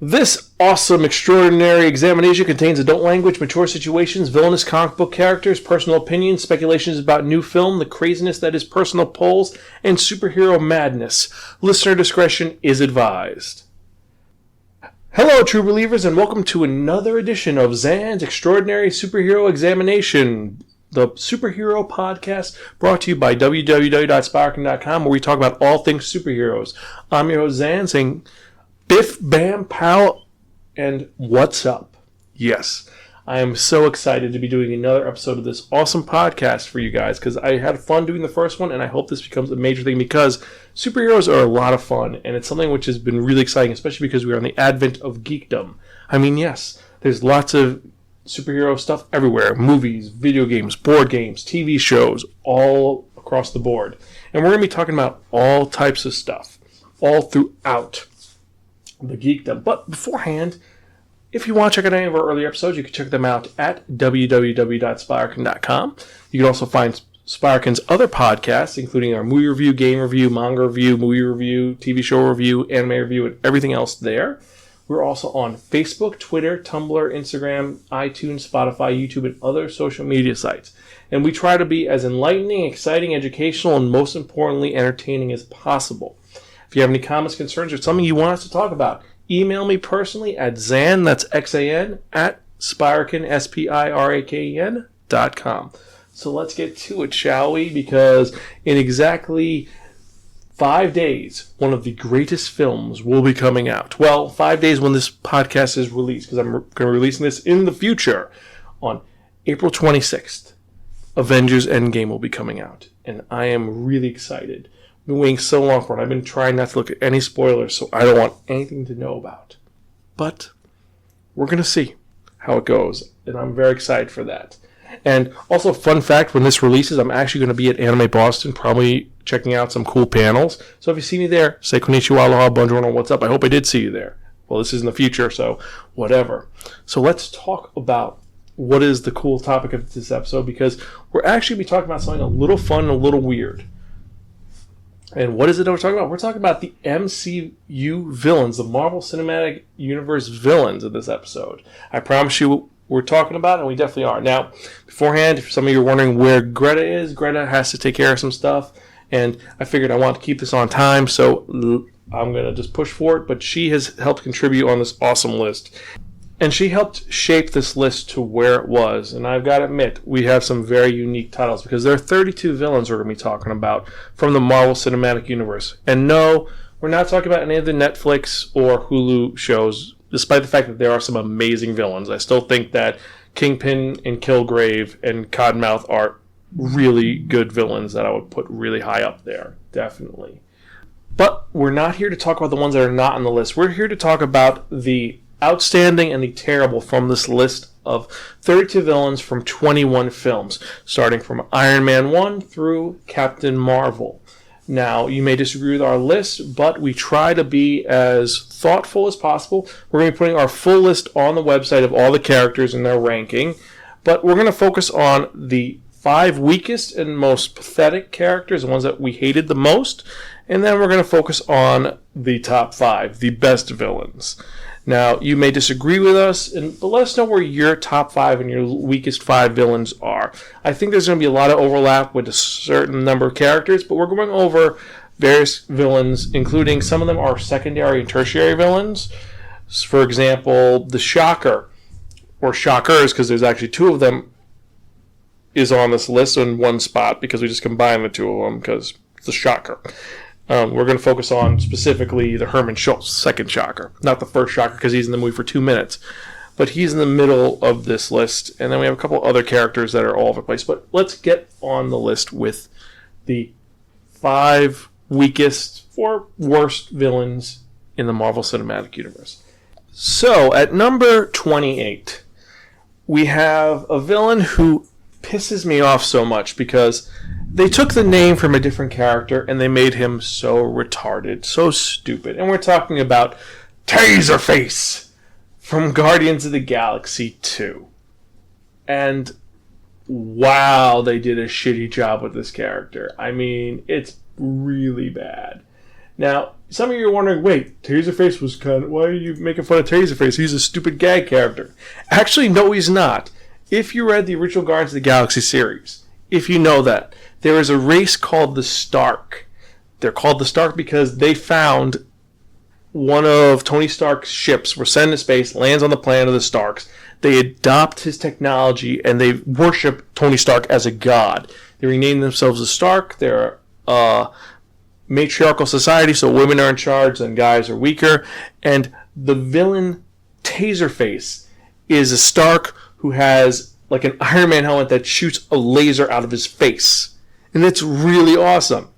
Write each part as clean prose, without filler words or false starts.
This awesome, extraordinary examination contains adult language, mature situations, villainous comic book characters, personal opinions, speculations about new film, the craziness that is personal polls, and superhero madness. Listener discretion is advised. Hello, true believers, and welcome to another edition of Zan's Extraordinary Superhero Examination, the superhero podcast brought to you by www.spirekin.com, where we talk about all things superheroes. I'm your host, Zan, saying biff, bam, pow, and what's up? Yes, I am so excited to be doing another episode of this awesome podcast for you guys because I had fun doing the first one, and I hope this becomes a major thing because superheroes are a lot of fun, and it's something which has been really exciting, especially because we are on the advent of geekdom. I mean, yes, there's lots of superhero stuff everywhere. Movies, video games, board games, TV shows, all across the board. And we're going to be talking about all types of stuff, all throughout the geekdom. But beforehand, if you want to check out any of our earlier episodes, you can check them out at www.spirekin.com. You can also find Spirekin's other podcasts, including our movie review, game review, manga review, movie review, TV show review, anime review, and everything else there. We're also on Facebook, Twitter, Tumblr, Instagram, iTunes, Spotify, YouTube, and other social media sites. And we try to be as enlightening, exciting, educational, and most importantly, entertaining as possible. If you have any comments, concerns, or something you want us to talk about, email me personally at Zan, that's X-A-N, at Spirekin, SPIRAKEN.com. So let's get to it, shall we? Because in exactly 5 days, one of the greatest films will be coming out. Well, 5 days when this podcast is released, because I'm going to be releasing this in the future. On April 26th, Avengers Endgame will be coming out. And I am really excited. I've been waiting so long for it. I've been trying not to look at any spoilers, so I don't want anything to know about. But we're going to see how it goes. And I'm very excited for that. And also, fun fact, when this releases, I'm actually going to be at Anime Boston, probably checking out some cool panels. So if you see me there, say konnichiwa, aloha, bonjour, what's up? I hope I did see you there. Well, this is in the future, so whatever. So let's talk about what is the cool topic of this episode, because we're actually going to be talking about something a little fun and a little weird. And what is it that we're talking about? We're talking about the MCU villains, the Marvel Cinematic Universe villains in this episode. I promise you we're talking about it, and we definitely are. Now, beforehand, if some of you are wondering where Gretta is, Gretta has to take care of some stuff, and I figured I want to keep this on time, so I'm going to just push for it, but she has helped contribute on this awesome list. And she helped shape this list to where it was. And I've got to admit, we have some very unique titles because there are 32 villains we're going to be talking about from the Marvel Cinematic Universe. And no, we're not talking about any of the Netflix or Hulu shows, despite the fact that there are some amazing villains. I still think that Kingpin and Kilgrave and Cottonmouth are really good villains that I would put really high up there, definitely. But we're not here to talk about the ones that are not on the list. We're here to talk about the outstanding and the terrible from this list of 32 villains from 21 films, starting from Iron Man 1 through Captain Marvel. Now, you may disagree with our list, but we try to be as thoughtful as possible. We're going to be putting our full list on the website of all the characters and their ranking, but we're going to focus on the 5 weakest and most pathetic characters, the ones that we hated the most, and then we're going to focus on the top 5, the best villains. Now, you may disagree with us, but let us know where your top 5 and your weakest 5 villains are. I think there's going to be a lot of overlap with a certain number of characters, but we're going over various villains, including some of them are secondary and tertiary villains. For example, the Shocker, or Shockers, because there's actually 2 of them, is on this list in one spot because we just combined the 2 of them because it's a Shocker. We're going to focus on specifically the Herman Schultz, second Shocker. Not the first Shocker because he's in the movie for 2 minutes. But he's in the middle of this list. And then we have a couple other characters that are all over the place. But let's get on the list with the 5 weakest or worst villains in the Marvel Cinematic Universe. So, at number 28, we have a villain who pisses me off so much because they took the name from a different character and they made him so retarded, so stupid. And we're talking about Taserface from Guardians of the Galaxy 2. And wow, they did a shitty job with this character. I mean, it's really bad. Now, some of you are wondering, wait, Taserface was why are you making fun of Taserface? He's a stupid gag character. Actually, no, he's not. If you read the original Guardians of the Galaxy series, if you know that, there is a race called the Stark. They're called the Stark because they found one of Tony Stark's ships were sent into space, lands on the planet of the Starks. They adopt his technology and they worship Tony Stark as a god. They rename themselves the Stark. They're matriarchal society, so women are in charge and guys are weaker. And the villain Taserface is a Stark who has like an Iron Man helmet that shoots a laser out of his face. And it's really awesome.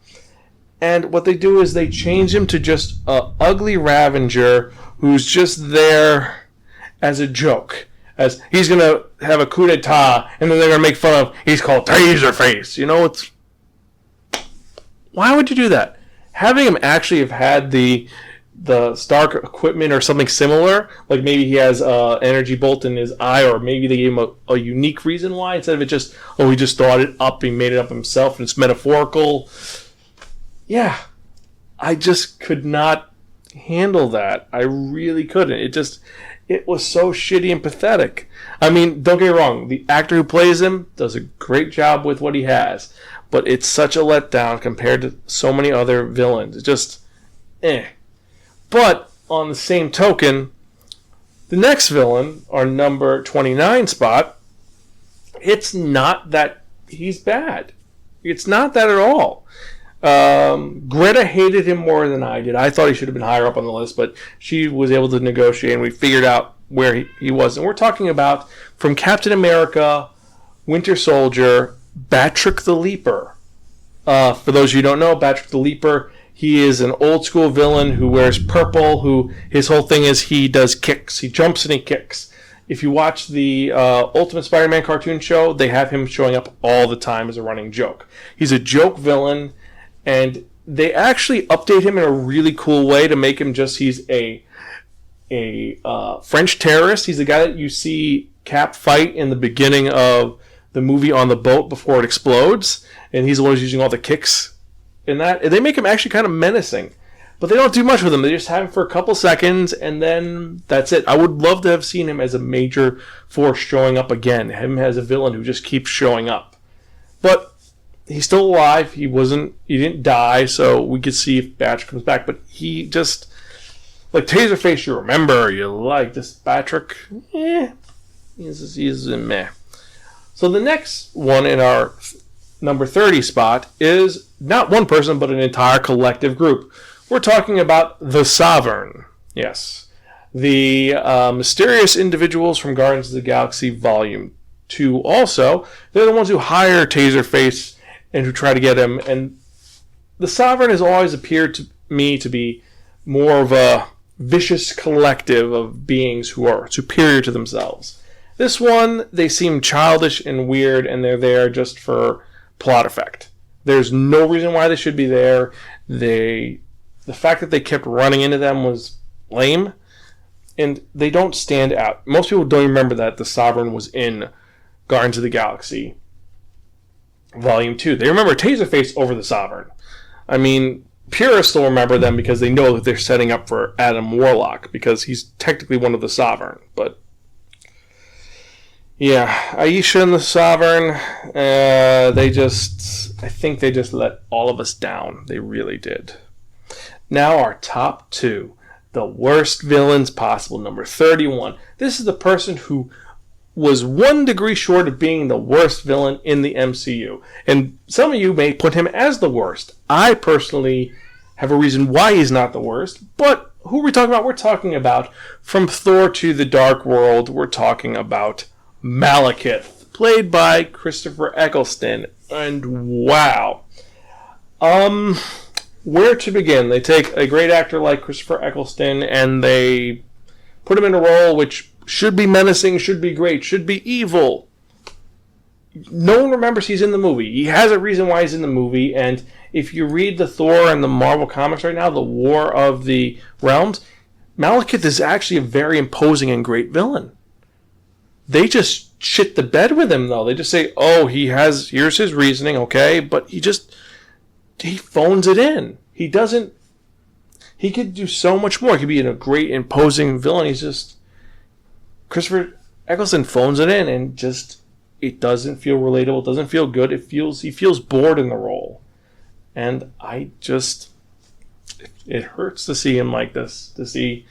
And what they do is they change him to just a ugly Ravager who's just there as a joke. As he's going to have a coup d'etat, and then they're going to make fun of, he's called Taserface. You know, it's... Why would you do that? Having him actually have had the Stark equipment or something similar, like maybe he has an energy bolt in his eye, or maybe they gave him a unique reason why, instead of it just, he just thought it up, he made it up himself, and it's metaphorical. Yeah, I just could not handle that. I really couldn't. It was so shitty and pathetic. I mean, don't get me wrong, the actor who plays him does a great job with what he has, but it's such a letdown compared to so many other villains. It's just, But, on the same token, the next villain, our number 29 spot, it's not that he's bad. It's not that at all. Gretta hated him more than I did. I thought he should have been higher up on the list, but she was able to negotiate, and we figured out where he was. And we're talking about, from Captain America, Winter Soldier, Batroc the Leaper. For those of you who don't know, Batroc the Leaper, he is an old school villain who wears purple, who his whole thing is he does kicks. He jumps and he kicks. If you watch the Ultimate Spider-Man cartoon show, they have him showing up all the time as a running joke. He's a joke villain, and they actually update him in a really cool way to make him he's a French terrorist. He's the guy that you see Cap fight in the beginning of the movie on the boat before it explodes, and he's the one who's using all the kicks in that. And they make him actually kind of menacing, but they don't do much with him. They just have him for a couple seconds, and then that's it. I would love to have seen him as a major force showing up again, him as a villain who just keeps showing up. But he's still alive. He didn't die, so we could see if Batroc comes back. But he just, like Taserface, you remember, you like this Batroc, he's a meh. So the next one in our number 30 spot is not one person, but an entire collective group. We're talking about the Sovereign. Yes. The mysterious individuals from Guardians of the Galaxy Volume 2 also. They're the ones who hire Taserface and who try to get him. And the Sovereign has always appeared to me to be more of a vicious collective of beings who are superior to themselves. This one, they seem childish and weird, and they're there just for plot effect. There's no reason why they should be there. The fact that they kept running into them was lame, and they don't stand out. Most people don't remember that the Sovereign was in Guardians of the Galaxy Volume 2. They remember Taserface over the Sovereign. I mean, purists still remember them because they know that they're setting up for Adam Warlock, because he's technically one of the Sovereign. But yeah, Aisha and the Sovereign, I think they just let all of us down. They really did. Now our top 2, the worst villains possible. Number 31. This is the person who was 1 degree short of being the worst villain in the MCU. And some of you may put him as the worst. I personally have a reason why he's not the worst. But who are we talking about? We're talking about, from Thor to the Dark World, we're talking about Malekith, played by Christopher Eccleston. And wow. Where to begin? They take a great actor like Christopher Eccleston and they put him in a role which should be menacing, should be great, should be evil. No one remembers he's in the movie. He has a reason why he's in the movie, and if you read the Thor and the Marvel comics right now, the War of the Realms, Malekith is actually a very imposing and great villain. They just shit the bed with him, though. They just say, here's his reasoning, okay, but he phones it in. He He could do so much more. He could be a great, imposing villain. He's just... Christopher Eccleston phones it in, and just... It doesn't feel relatable. It doesn't feel good. He feels bored in the role. And I just... It hurts to see him like this. To see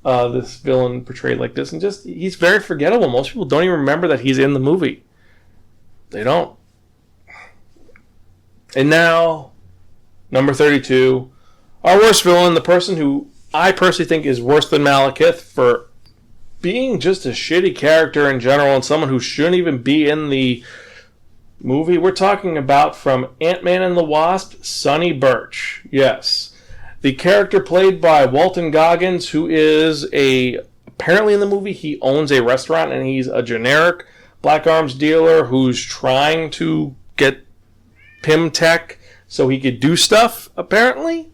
this villain portrayed like this. And just... He's very forgettable. Most people don't even remember that he's in the movie. They don't. And now... Number 32... Our worst villain, the person who I personally think is worse than Malekith for being just a shitty character in general and someone who shouldn't even be in the movie. We're talking about from Antman and the Wasp, Sonny Birch. Yes. The character played by Walton Goggins, who is apparently in the movie, he owns a restaurant and he's a generic black arms dealer who's trying to get PIM tech so he could do stuff, apparently.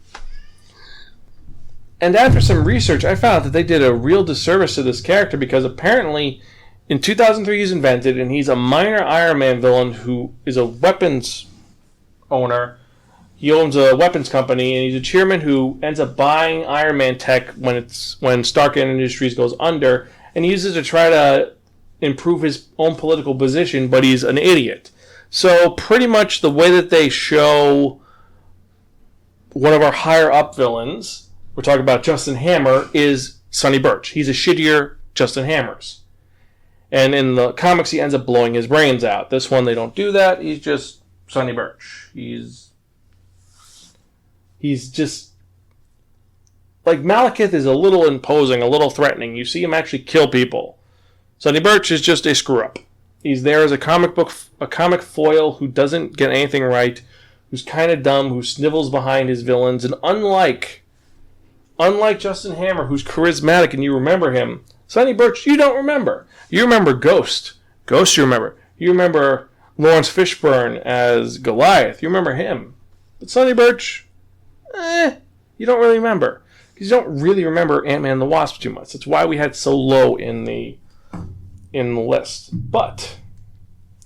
And after some research, I found out that they did a real disservice to this character because apparently in 2003 he's invented and he's a minor Iron Man villain who is a weapons owner. He owns a weapons company and he's a chairman who ends up buying Iron Man tech when Stark Industries goes under and he uses it to try to improve his own political position, but he's an idiot. So pretty much the way that they show one of our higher up villains, we're talking about Justin Hammer, is Sonny Birch. He's a shittier Justin Hammers. And in the comics, he ends up blowing his brains out. This one, they don't do that. He's just Sonny Birch. He's just... Like, Malekith is a little imposing, a little threatening. You see him actually kill people. Sonny Birch is just a screw-up. He's there as a comic foil who doesn't get anything right, who's kind of dumb, who snivels behind his villains, and unlike Justin Hammer, who's charismatic and you remember him, Sonny Birch, you don't remember. You remember Ghost. Ghost you remember. You remember Lawrence Fishburne as Goliath. You remember him. But Sonny Birch, you don't really remember. Because you don't really remember Ant-Man and the Wasp too much. That's why we had so low in the list. But,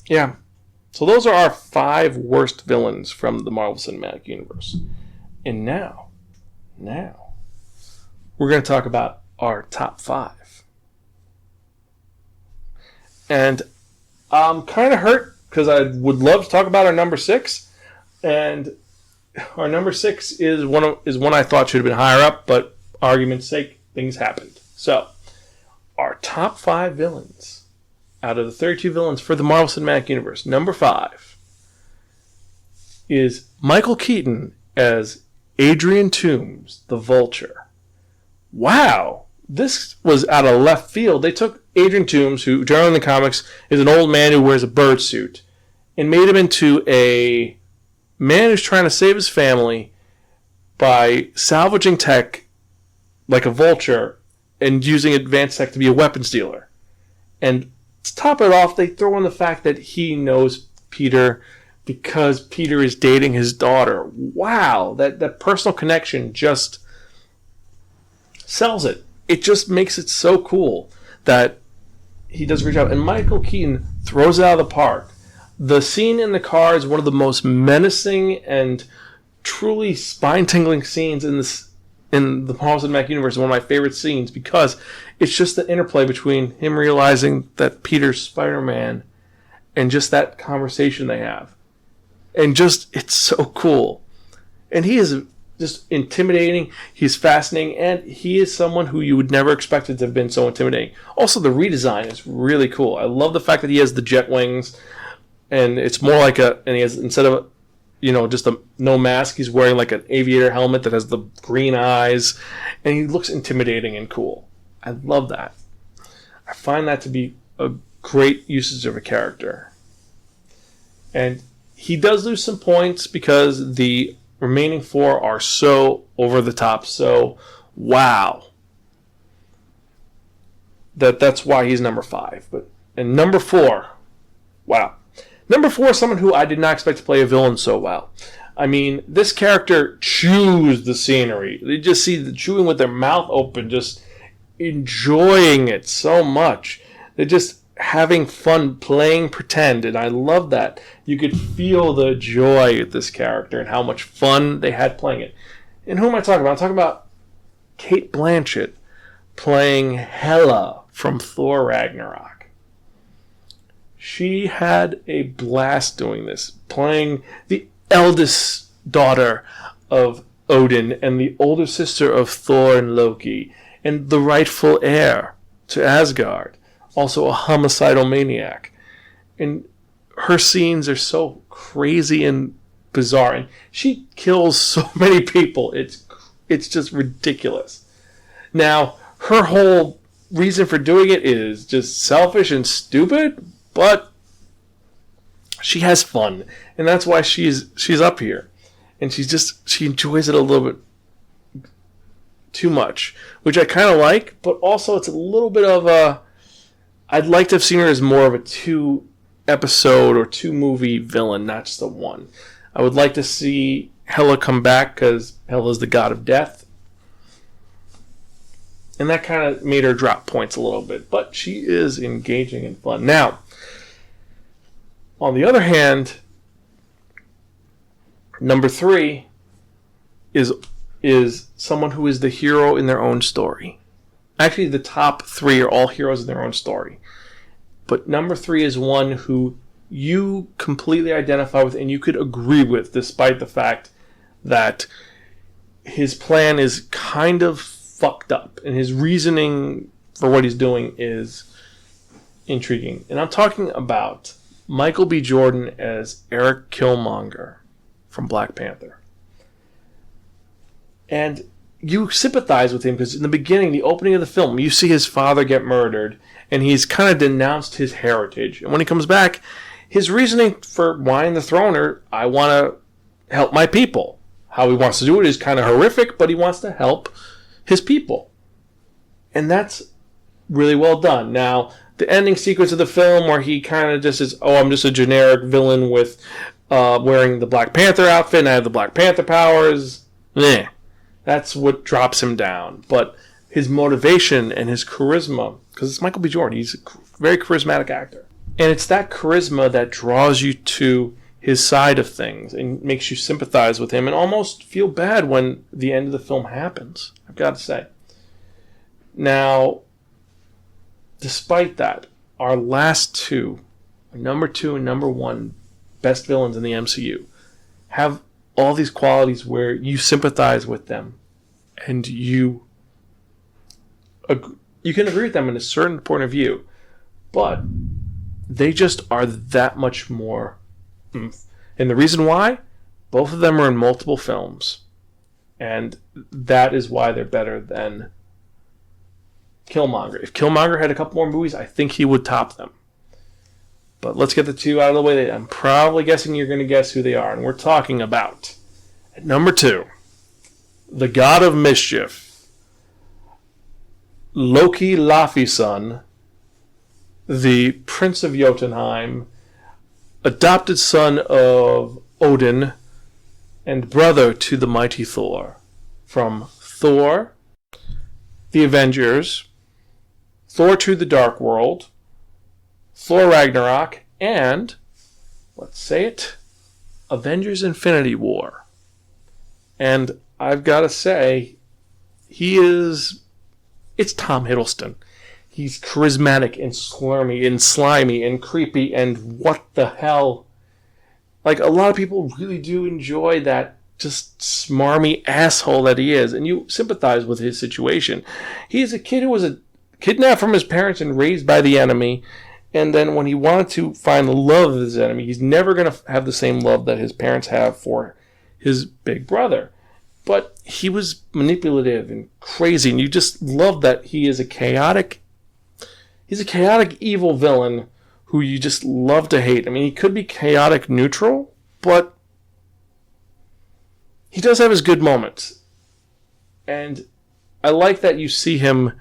yeah. So those are our 5 worst villains from the Marvel Cinematic Universe. And now, we're going to talk about our top 5. And I'm kind of hurt because I would love to talk about our number 6. And our number 6 is one I thought should have been higher up, but argument's sake, things happened. So, our top 5 villains out of the 32 villains for the Marvel Cinematic Universe. Number 5 is Michael Keaton as Adrian Toomes, the Vulture. Wow, this was out of left field. They took Adrian Toomes, who generally in the comics is an old man who wears a bird suit, and made him into a man who's trying to save his family by salvaging tech like a vulture and using advanced tech to be a weapons dealer. And to top it off, they throw in the fact that he knows Peter because Peter is dating his daughter. Wow, that personal connection just sells it. It just makes it so cool that he does a great job. And Michael Keaton throws it out of the park. The scene in the car is one of the most menacing and truly spine-tingling scenes in the Marvel Cinematic Universe. One of my favorite scenes because it's just the interplay between him realizing that Peter's Spider-Man and just that conversation they have. And just, it's so cool. And he is just intimidating. He's fascinating. And he is someone who you would never expect it to have been so intimidating. Also, the redesign is really cool. I love the fact that he has the jet wings. And it's more like and he has, instead of, just no mask, he's wearing like an aviator helmet that has the green eyes. And he looks intimidating and cool. I love that. I find that to be a great usage of a character. And he does lose some points because the remaining 4 are so over the top. So, wow. That's why he's number 5. And number 4, wow. Number 4 is someone who I did not expect to play a villain so well. I mean, this character chews the scenery. They just see the chewing with their mouth open, just enjoying it so much. They're just having fun playing pretend, and I love that. You could feel the joy of this character and how much fun they had playing it. And who am I talking about? I'm talking about Cate Blanchett playing Hela from Thor Ragnarok. She had a blast doing this, playing the eldest daughter of Odin and the older sister of Thor and Loki, and the rightful heir to Asgard, also a homicidal maniac. And her scenes are so crazy and bizarre, and she kills so many people. It's just ridiculous. Now, her whole reason for doing it is just selfish and stupid, but she has fun, and that's why she's up here. And she enjoys it a little bit too much, which I kind of like, but also it's a little bit of a... I'd like to have seen her as more of a 2-episode or 2-movie villain, not just a one. I would like to see Hela come back, because Hela's the god of death. And that kind of made her drop points a little bit, but she is engaging and fun. Now, on the other hand, number 3 is someone who is the hero in their own story. Actually, the top 3 are all heroes in their own story. But number 3 is one who you completely identify with and you could agree with, despite the fact that his plan is kind of fucked up and his reasoning for what he's doing is intriguing. And I'm talking about Michael B. Jordan as Eric Killmonger from Black Panther. And you sympathize with him because in the beginning, the opening of the film, you see his father get murdered and he's kind of denounced his heritage. And when he comes back, his reasoning for wanting the throne are, I want to help my people. How he wants to do it is kind of horrific, but he wants to help his people. And that's really well done. Now, the ending sequence of the film where he kind of just is, I'm just a generic villain with wearing the Black Panther outfit and I have the Black Panther powers. That's what drops him down. But his motivation and his charisma, because it's Michael B. Jordan, he's a very charismatic actor. And it's that charisma that draws you to his side of things and makes you sympathize with him and almost feel bad when the end of the film happens, I've got to say. Now, despite that, our last two, number 2 and number 1 best villains in the MCU, have all these qualities where you sympathize with them and you can agree with them in a certain point of view, but they just are that much more oomph. And the reason why, both of them are in multiple films, and that is why they're better than Killmonger. If Killmonger had a couple more movies, I think he would top them. But let's get the 2 out of the way. I'm probably guessing you're going to guess who they are. And we're talking about, at number 2, the God of Mischief, Loki Laufeyson, the Prince of Jotunheim, adopted son of Odin, and brother to the mighty Thor. From Thor, the Avengers, Thor 2: The Dark World, Thor Ragnarok, and, let's say it, Avengers Infinity War. And I've got to say, it's Tom Hiddleston. He's charismatic and slurmy and slimy and creepy and what the hell. Like, a lot of people really do enjoy that just smarmy asshole that he is, and you sympathize with his situation. He is a kid who was kidnapped from his parents and raised by the enemy, and then when he wanted to find the love of his enemy, he's never going to have the same love that his parents have for his big brother. But he was manipulative and crazy, and you just love that he's a chaotic evil villain who you just love to hate. I mean, he could be chaotic neutral, but he does have his good moments. And I like that you see him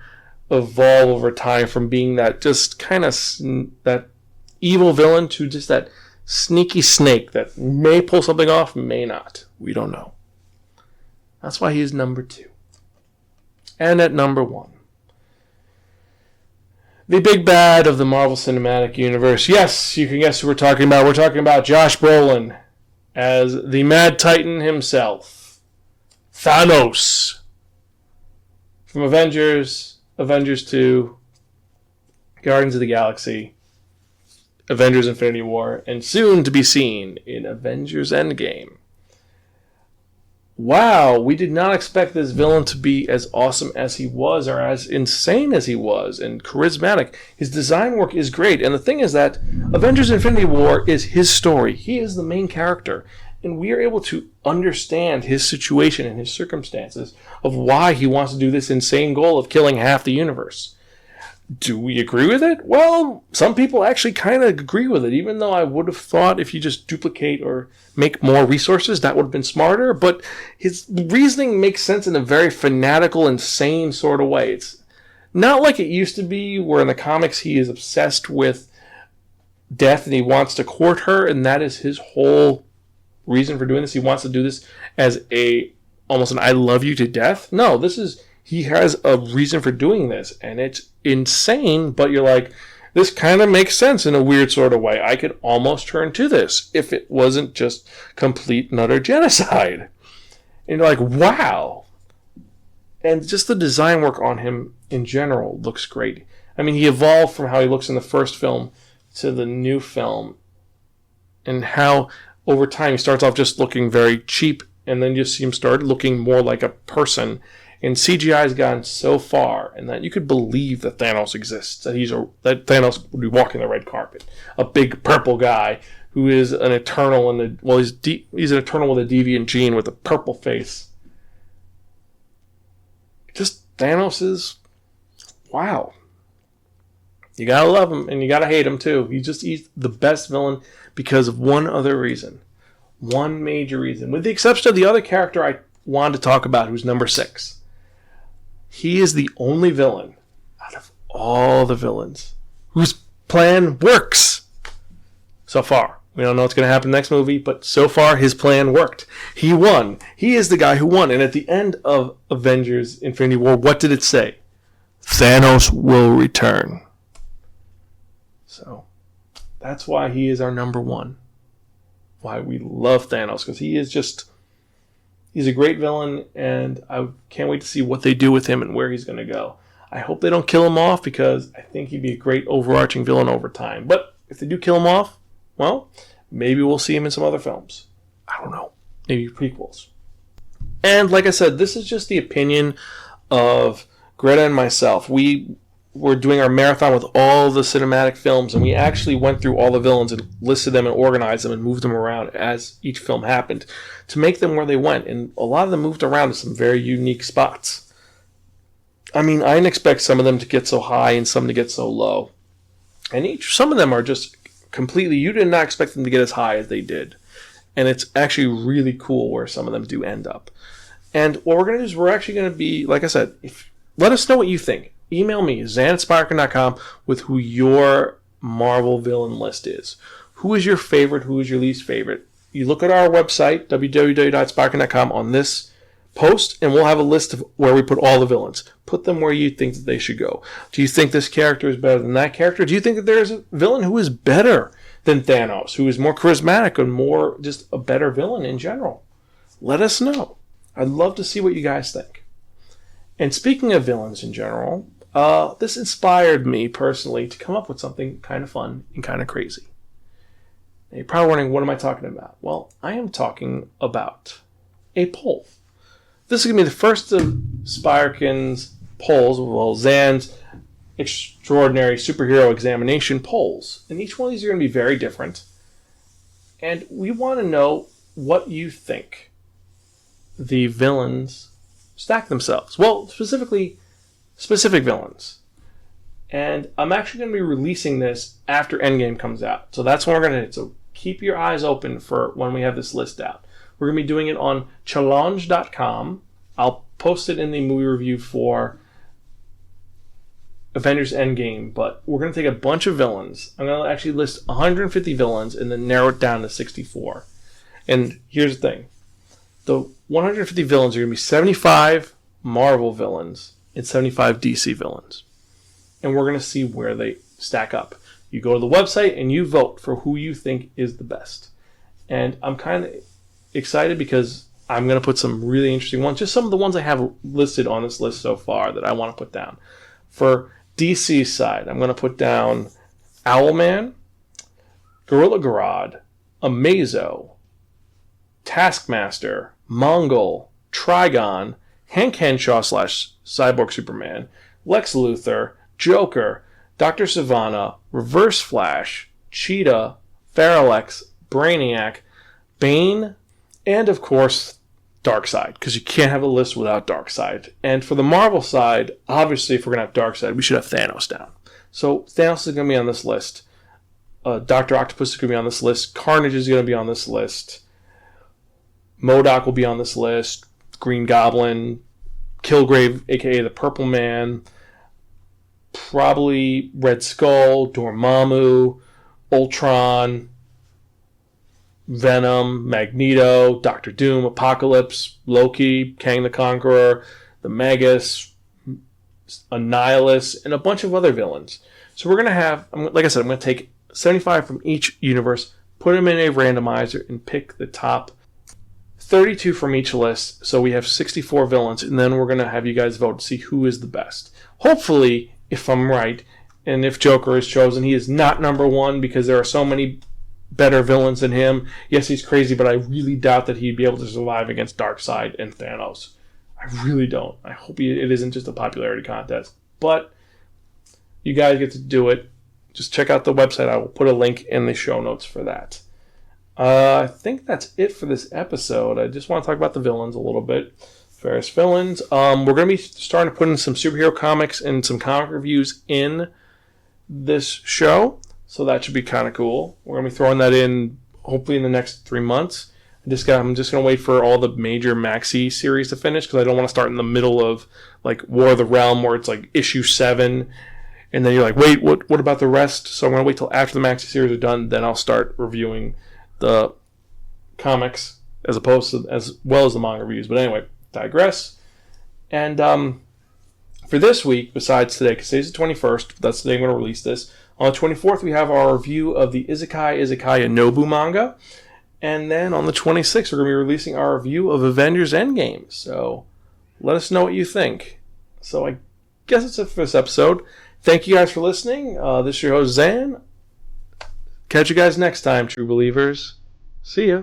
evolve over time from being that just kind of that evil villain to just that sneaky snake that may pull something off, may not. We don't know. That's why he's number 2. And at number 1, the big bad of the Marvel Cinematic Universe. Yes, you can guess who we're talking about. We're talking about Josh Brolin as the Mad Titan himself, Thanos. from Avengers, Avengers 2, Guardians of the Galaxy, Avengers Infinity War, and soon to be seen in Avengers Endgame. Wow, we did not expect this villain to be as awesome as he was, or as insane as he was, and charismatic. His design work is great, and the thing is that Avengers Infinity War is his story. He is the main character, and we are able to understand his situation and his circumstances of why he wants to do this insane goal of killing half the universe. Do we agree with it? Well, some people actually kind of agree with it, even though I would have thought if you just duplicate or make more resources, that would have been smarter. But his reasoning makes sense in a very fanatical, insane sort of way. It's not like it used to be, where in the comics he is obsessed with death and he wants to court her, and that is his whole reason for doing this. He wants to do this as almost an I love you to death. No, he has a reason for doing this, and it's insane, but you're like, this kind of makes sense in a weird sort of way. I could almost turn to this if it wasn't just complete and utter genocide. And you're like, wow. And just the design work on him in general looks great. I mean, he evolved from how he looks in the first film to the new film, and how over time he starts off just looking very cheap, and then you see him start looking more like a person. And CGI has gone so far, and that you could believe that Thanos exists, that Thanos would be walking the red carpet, a big purple guy who is an Eternal, he's an Eternal with a deviant gene with a purple face. Just Thanos is, wow. You gotta love him, and you gotta hate him too. He's the best villain because of one other reason, one major reason, with the exception of the other character I wanted to talk about, who's number 6. He is the only villain out of all the villains whose plan works. So far. We don't know what's going to happen next movie, but so far his plan worked. He won. He is the guy who won. And at the end of Avengers Infinity War, what did it say? Thanos will return. So that's why he is our number 1. Why we love Thanos, because he's a great villain, and I can't wait to see what they do with him and where he's going to go. I hope they don't kill him off, because I think he'd be a great overarching villain over time. But if they do kill him off, well, maybe we'll see him in some other films. I don't know. Maybe prequels. And like I said, this is just the opinion of Gretta and myself. We were doing our marathon with all the cinematic films, and we actually went through all the villains and listed them and organized them and moved them around as each film happened to make them where they went. And a lot of them moved around to some very unique spots. I mean, I didn't expect some of them to get so high and some to get so low. And some of them are just completely, you did not expect them to get as high as they did. And it's actually really cool where some of them do end up. And what we're going to do is we're actually going to be, like I said, let us know what you think. Email me, zan@spirekin.com, with who your Marvel villain list is. Who is your favorite? Who is your least favorite? You look at our website, www.spirekin.com, on this post, and we'll have a list of where we put all the villains. Put them where you think that they should go. Do you think this character is better than that character? Do you think that there's a villain who is better than Thanos, who is more charismatic and more just a better villain in general? Let us know. I'd love to see what you guys think. And speaking of villains in general, this inspired me personally to come up with something kind of fun and kind of crazy. Now you're probably wondering, what am I talking about? Well, I am talking about a poll. This is going to be the first of Spirekin's polls, well, Zan's Extraordinary Superhero Examination polls. And each one of these are going to be very different. And we want to know what you think the villains stack themselves. Well, specific villains. And I'm actually going to be releasing this after Endgame comes out. So that's when we're going to do. So keep your eyes open for when we have this list out. We're going to be doing it on challenge.com. I'll post it in the movie review for Avengers Endgame, but we're going to take a bunch of villains. I'm going to actually list 150 villains and then narrow it down to 64. And here's the thing. The 150 villains are going to be 75 Marvel villains and 75 DC villains. And we're going to see where they stack up. You go to the website and you vote for who you think is the best. And I'm kind of excited because I'm going to put some really interesting ones, just some of the ones I have listed on this list so far that I want to put down. For DC's side, I'm going to put down Owlman, Gorilla Grodd, Amazo, Taskmaster, Mongol, Trigon, Hank Henshaw / Cyborg Superman, Lex Luthor, Joker, Dr. Sivana, Reverse Flash, Cheetah, Parallax, Brainiac, Bane, and of course, Darkseid, because you can't have a list without Darkseid. And for the Marvel side, obviously, if we're going to have Darkseid, we should have Thanos down. So Thanos is going to be on this list. Dr. Octopus is going to be on this list. Carnage is going to be on this list. MODOK will be on this list. Green Goblin, Kilgrave, a.k.a. the Purple Man, probably Red Skull, Dormammu, Ultron, Venom, Magneto, Doctor Doom, Apocalypse, Loki, Kang the Conqueror, the Magus, Annihilus, and a bunch of other villains. So we're going to have, like I said, I'm going to take 75 from each universe, put them in a randomizer, and pick the top 32 from each list. So we have 64 villains, and then we're going to have you guys vote to see who is the best. Hopefully, if I'm right, and if Joker is chosen, he is not number one because there are so many better villains than him. Yes, he's crazy, but I really doubt that he'd be able to survive against Darkseid and Thanos. I really don't. I hope it isn't just a popularity contest. But you guys get to do it. Just check out the website. I will put a link in the show notes for that. I think that's it for this episode. I just want to talk about the villains a little bit. Various villains. We're going to be starting to put in some superhero comics and some comic reviews in this show. So that should be kind of cool. We're going to be throwing that in hopefully in the next 3 months. I'm just going to wait for all the major Maxi series to finish because I don't want to start in the middle of like War of the Realm where it's like issue 7 and then you're like, wait, what about the rest? So I'm going to wait till after the Maxi series are done, then I'll start reviewing the comics as well as the manga reviews. But anyway, digress. And for this week, besides today, because today's the 21st, that's the day I'm going to release this. On the 24th, we have our review of the Izakaya Nobu manga. And then on the 26th, we're going to be releasing our review of Avengers Endgame. So let us know what you think. So I guess that's it for this episode. Thank you guys for listening. This is your host, Zan. Catch you guys next time, true believers. See ya.